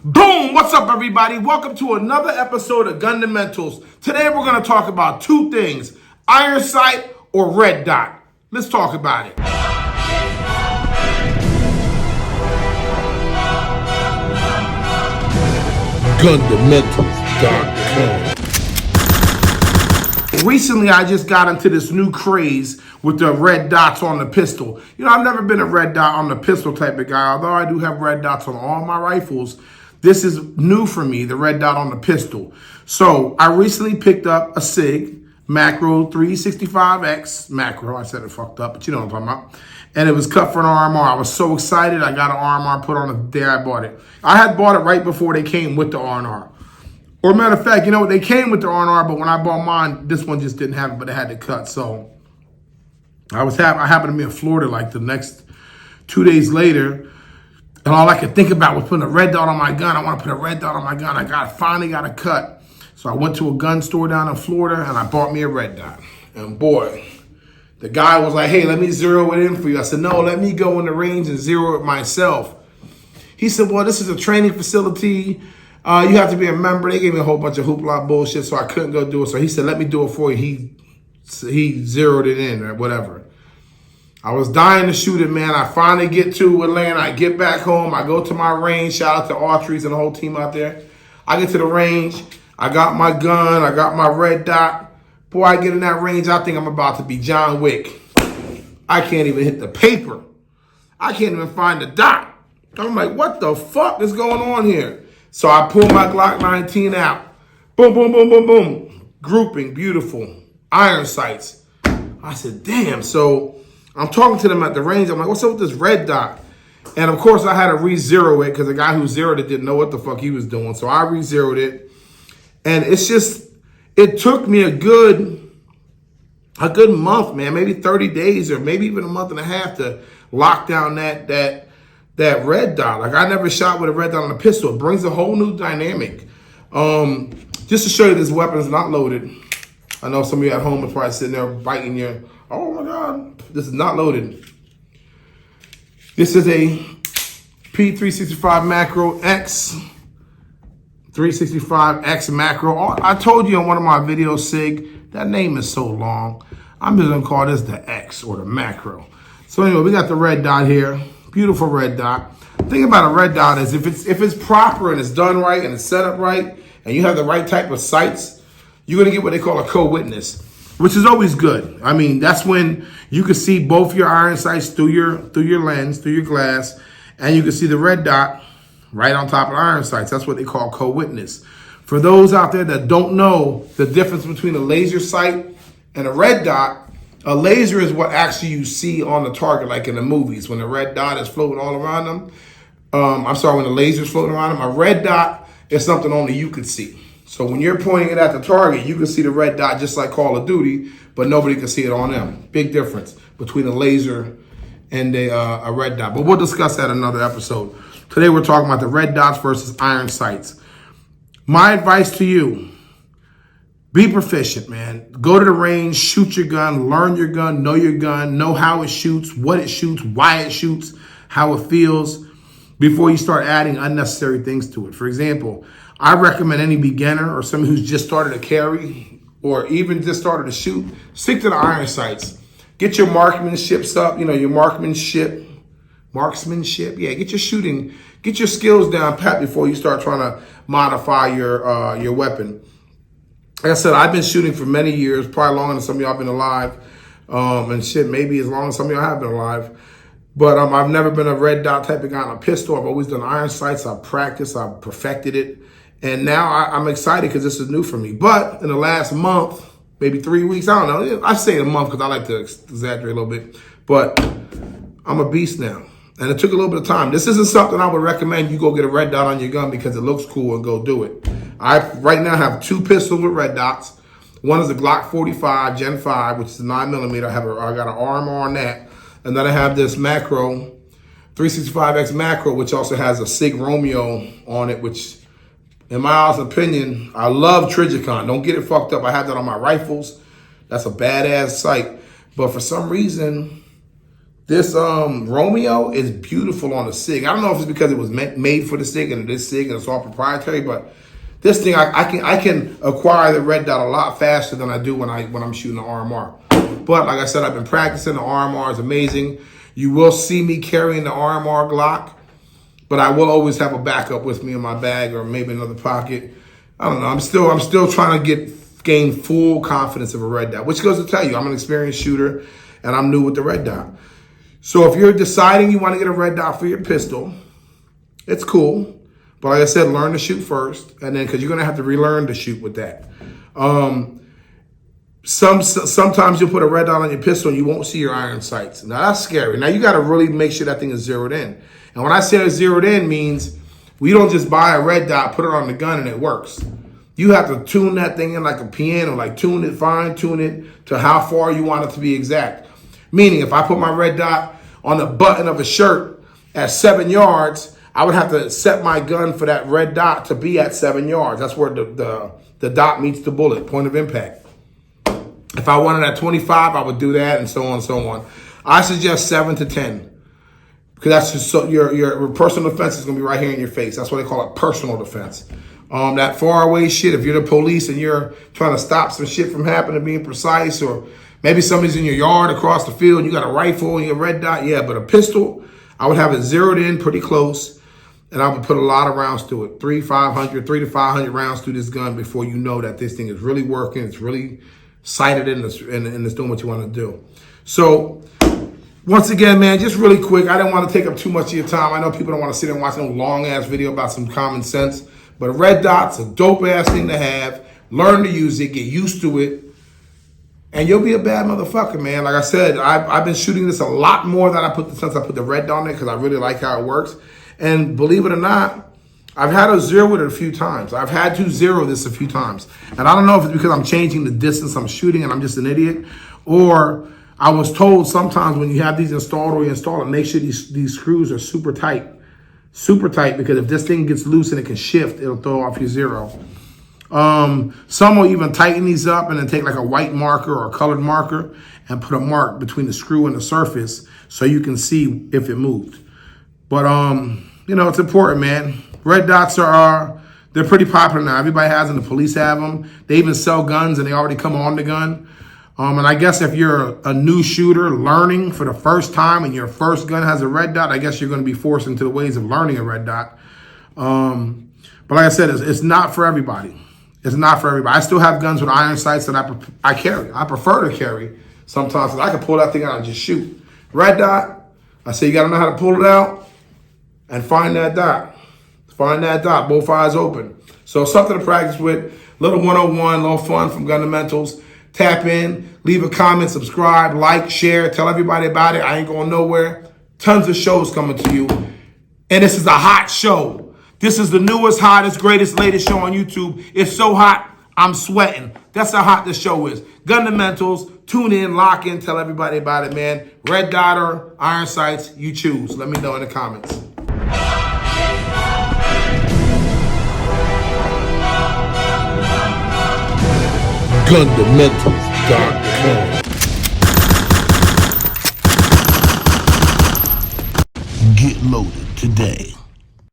Boom! What's up, everybody? Welcome to another episode of Gundamentals. Today we're going to talk about two things, iron sight or red dot. Let's talk about it. Gundamentals.com. Recently, I just got into this new craze with the red dots on the pistol. You know, I've never been a red dot on the pistol type of guy, although I do have red dots on all my rifles. This is new for me, the red dot on the pistol. So I recently picked up a SIG Macro 365X Macro. I said it fucked up, but you know what I'm talking about. And it was cut for an RMR. I was so excited. I got an RMR put on the day I bought it. I had bought it right before they came with the RMR. Or matter of fact, you know, they came with the RMR, but when I bought mine, this one just didn't have it, but it had to cut. So I happened to be in Florida like the next 2 days later. And all I could think about was putting a red dot on my gun. I want to put a red dot on my gun. I finally got a cut. So I went to a gun store down in Florida and I bought me a red dot. And boy, the guy was like, hey, let me zero it in for you. I said, no, let me go in the range and zero it myself. He said, well, this is a training facility. You have to be a member. They gave me a whole bunch of hoopla bullshit, so I couldn't go do it. So he said, let me do it for you. He zeroed it in or whatever. I was dying to shoot it, man. I finally get to Atlanta. I get back home. I go to my range. Shout out to Autry's and the whole team out there. I get to the range. I got my gun. I got my red dot. Boy, I get in that range. I think I'm about to be John Wick. I can't even hit the paper. I can't even find the dot. I'm like, what the fuck is going on here? So I pull my Glock 19 out. Boom, boom, boom, boom, boom. Grouping, beautiful. Iron sights. I said, damn. So I'm talking to them at the range. I'm like, what's up with this red dot? And of course, I had to re-zero it because the guy who zeroed it didn't know what the fuck he was doing. So I re-zeroed it. And it's just, it took me a good month, man. Maybe 30 days or maybe even a month and a half to lock down that red dot. Like, I never shot with a red dot on a pistol. It brings a whole new dynamic. Just to show you, this weapon is not loaded. I know some of you at home are probably sitting there biting your, oh my God, this is not loaded. This is a P365 Macro X, 365X Macro. I told you on one of my videos, SIG, that name is so long. I'm just gonna call this the X or the Macro. So anyway, we got the red dot here. Beautiful red dot. The thing about a red dot is if it's proper and it's done right and it's set up right and you have the right type of sights, you're gonna get what they call a co-witness, which is always good. I mean, that's when you can see both your iron sights through your lens, through your glass, and you can see the red dot right on top of the iron sights. That's what they call co-witness. For those out there that don't know the difference between a laser sight and a red dot, a laser is what actually you see on the target, like in the movies, when the red dot is floating all around them. When the laser's floating around them. A red dot is something only you could see. So when you're pointing it at the target, you can see the red dot just like Call of Duty, but nobody can see it on them. Big difference between a laser and a red dot. But we'll discuss that in another episode. Today we're talking about the red dots versus iron sights. My advice to you, be proficient, man. Go to the range, shoot your gun, learn your gun, know how it shoots, what it shoots, why it shoots, how it feels, before you start adding unnecessary things to it. For example, I recommend any beginner or someone who's just started to carry or even just started to shoot, stick to the iron sights. Get your marksmanships up, your marksmanship. Yeah, get your shooting, get your skills down pat before you start trying to modify your weapon. Like I said, I've been shooting for many years, probably longer than some of y'all been alive. Maybe as long as some of y'all have been alive. But I've never been a red dot type of guy on a pistol. I've always done iron sights. I've practiced. I've perfected it. And now I'm excited because this is new for me. But in the last month, maybe 3 weeks, I don't know. I say a month because I like to exaggerate a little bit. But I'm a beast now. And it took a little bit of time. This isn't something I would recommend you go get a red dot on your gun because it looks cool and go do it. I right now have two pistols with red dots. One is a Glock 45 Gen 5, which is a 9mm. I got an armor on that. And then I have this Macro, 365X Macro, which also has a SIG Romeo on it, which, in my honest opinion, I love Trijicon. Don't get it fucked up. I have that on my rifles. That's a badass sight. But for some reason, This Romeo is beautiful on the SIG. I don't know if it's because it was made for the SIG and this SIG and it's all proprietary, but this thing I can acquire the red dot a lot faster than I do when I'm shooting the RMR. But like I said, I've been practicing. The RMR is amazing. You will see me carrying the RMR Glock, but I will always have a backup with me in my bag or maybe another pocket. I don't know. I'm still trying to gain full confidence of a red dot, which goes to tell you I'm an experienced shooter and I'm new with the red dot. So if you're deciding you want to get a red dot for your pistol, it's cool. But like I said, learn to shoot first, and then because you're gonna have to relearn to shoot with that. Sometimes you'll put a red dot on your pistol and you won't see your iron sights. Now that's scary. Now you got to really make sure that thing is zeroed in. And when I say it's zeroed in, means we don't just buy a red dot, put it on the gun, and it works. You have to tune that thing in like a piano, like tune it, fine tune it to how far you want it to be exact. Meaning, if I put my red dot on the button of a shirt at 7 yards, I would have to set my gun for that red dot to be at 7 yards. That's where the dot meets the bullet, point of impact. If I wanted at 25, I would do that, and so on and so on. I suggest 7 to 10. Because that's just so your personal defense is going to be right here in your face. That's what they call it, personal defense. That far away shit, if you're the police and you're trying to stop some shit from happening, being precise, or maybe somebody's in your yard across the field and you got a rifle and your red dot, yeah, but a pistol, I would have it zeroed in pretty close, and I would put a lot of rounds through it, 3 to 500 rounds through this gun before you know that this thing is really working, it's really sighted in, and it's doing what you want to do. So, once again, man, just really quick, I didn't want to take up too much of your time. I know people don't want to sit there and watch no long-ass video about some common sense, but a red dot's a dope-ass thing to have. Learn to use it, get used to it, and you'll be a bad motherfucker, man. Like I said, I've been shooting this a lot more than since I put the red dot on it because I really like how it works. And believe it or not, I've had to zero it a few times. I've had to zero this a few times. And I don't know if it's because I'm changing the distance I'm shooting and I'm just an idiot, or I was told sometimes when you have these installed or you install it, make sure these screws are super tight. Super tight, because if this thing gets loose and it can shift, it'll throw off your zero. Some will even tighten these up and then take like a white marker or a colored marker and put a mark between the screw and the surface so you can see if it moved. But, you know, it's important, man. Red dots they're pretty popular now. Everybody has them. The police have them. They even sell guns and they already come on the gun. And I guess if you're a new shooter learning for the first time and your first gun has a red dot, I guess you're going to be forced into the ways of learning a red dot. But like I said, it's not for everybody. It's not for everybody. I still have guns with iron sights that I carry. I prefer to carry sometimes, because I can pull that thing out and just shoot. Red dot, I say you got to know how to pull it out and find that dot. Find that dot, both eyes open. So something to practice with. Little 101, little fun from Gundamentals. Tap in, leave a comment, subscribe, like, share, tell everybody about it. I ain't going nowhere. Tons of shows coming to you. And this is a hot show. This is the newest, hottest, greatest, latest show on YouTube. It's so hot, I'm sweating. That's how hot this show is. Gundamentals, tune in, lock in, tell everybody about it, man. Red dot or iron sights, you choose. Let me know in the comments. Gundamentals.com. Get loaded today.